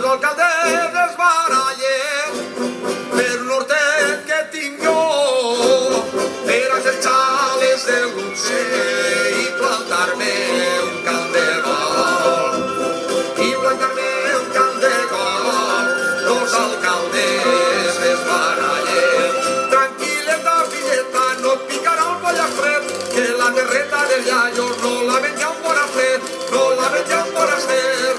alcaldes es barallen per un hortet que tinc jo, per a fer xales de luxe i plantar-me un camp de gol. I plantar-me un camp de gol, los alcaldes es barallen. Tranquil·leta, filleta, no et picarà el pollastre, que la terreta del iaio no la menja un bon afret, no la menja un bon afret.